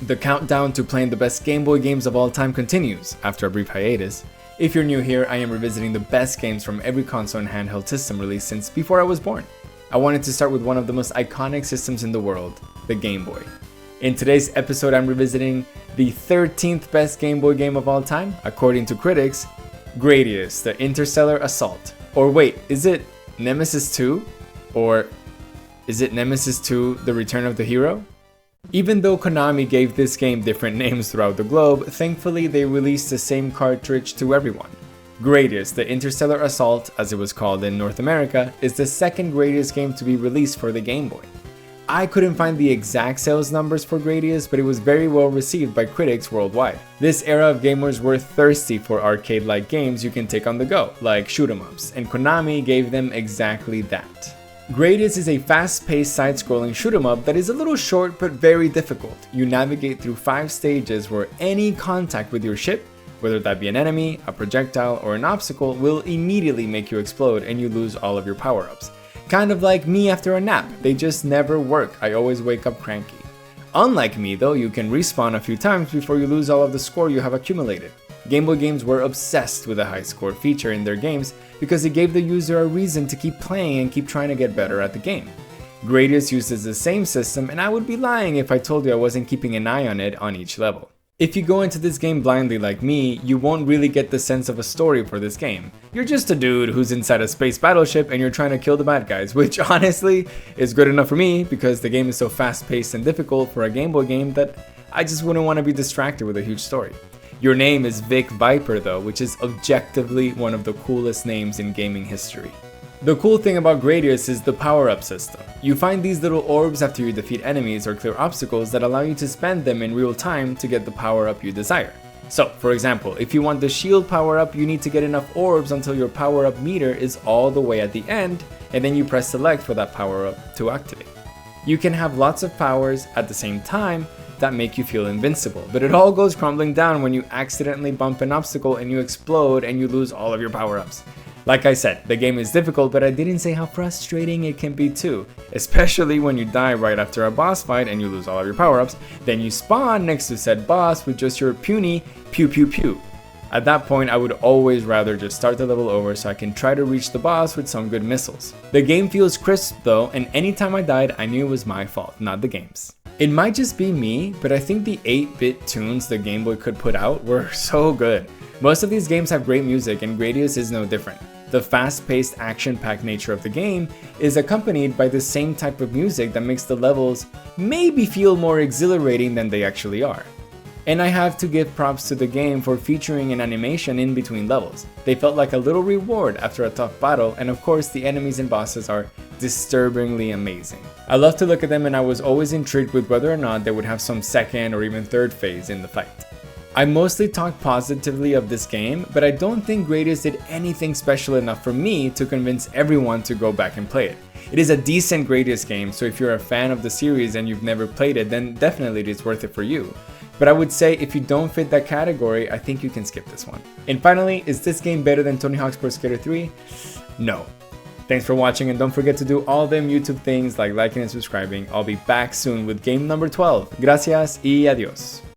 The countdown to playing the best Game Boy games of all time continues after a brief hiatus. If you're new here, I am revisiting the best games from every console and handheld system released since before I was born. I wanted to start with one of the most iconic systems in the world, the Game Boy. In today's episode, I'm revisiting the 13th best Game Boy game of all time, according to critics, Gradius, the Interstellar Assault. Or wait, is it Nemesis 2? Or is it Nemesis 2, The Return of the Hero? Even though Konami gave this game different names throughout the globe, thankfully they released the same cartridge to everyone. Gradius, the Interstellar Assault, as it was called in North America, is the second Gradius game to be released for the Game Boy. I couldn't find the exact sales numbers for Gradius, but it was very well received by critics worldwide. This era of gamers were thirsty for arcade-like games you can take on the go, like shoot-em-ups, and Konami gave them exactly that. Gradius is a fast-paced side-scrolling shoot-em-up that is a little short but very difficult. You navigate through 5 stages where any contact with your ship, whether that be an enemy, a projectile, or an obstacle, will immediately make you explode and you lose all of your power-ups. Kind of like me after a nap, they just never work. I always wake up cranky. Unlike me though, you can respawn a few times before you lose all of the score you have accumulated. Game Boy games were obsessed with the high score feature in their games because it gave the user a reason to keep playing and keep trying to get better at the game. Gradius uses the same system, and I would be lying if I told you I wasn't keeping an eye on it on each level. If you go into this game blindly like me, you won't really get the sense of a story for this game. You're just a dude who's inside a space battleship and you're trying to kill the bad guys, which honestly is good enough for me because the game is so fast-paced and difficult for a Game Boy game that I just wouldn't want to be distracted with a huge story. Your name is Vic Viper though, which is objectively one of the coolest names in gaming history. The cool thing about Gradius is the power-up system. You find these little orbs after you defeat enemies or clear obstacles that allow you to spend them in real time to get the power-up you desire. So, for example, if you want the shield power-up, you need to get enough orbs until your power-up meter is all the way at the end, and then you press select for that power-up to activate. You can have lots of powers at the same time that make you feel invincible, but it all goes crumbling down when you accidentally bump an obstacle and you explode and you lose all of your power-ups. Like I said, the game is difficult, but I didn't say how frustrating it can be too, especially when you die right after a boss fight and you lose all of your power-ups, then you spawn next to said boss with just your puny pew pew pew. At that point, I would always rather just start the level over so I can try to reach the boss with some good missiles. The game feels crisp though, and anytime I died, I knew it was my fault, not the game's. It might just be me, but I think the 8-bit tunes the Game Boy could put out were so good. Most of these games have great music, and Gradius is no different. The fast-paced, action-packed nature of the game is accompanied by the same type of music that makes the levels maybe feel more exhilarating than they actually are. And I have to give props to the game for featuring an animation in between levels. They felt like a little reward after a tough battle, and of course the enemies and bosses are disturbingly amazing. I love to look at them, and I was always intrigued with whether or not they would have some second or even third phase in the fight. I mostly talk positively of this game, but I don't think Gradius did anything special enough for me to convince everyone to go back and play it. It is a decent Gradius game, so if you're a fan of the series and you've never played it, then definitely it is worth it for you. But I would say if you don't fit that category, I think you can skip this one. And finally, is this game better than Tony Hawk's Pro Skater 3? No. Thanks for watching, and don't forget to do all them YouTube things like liking and subscribing. I'll be back soon with game number 12. Gracias y adios.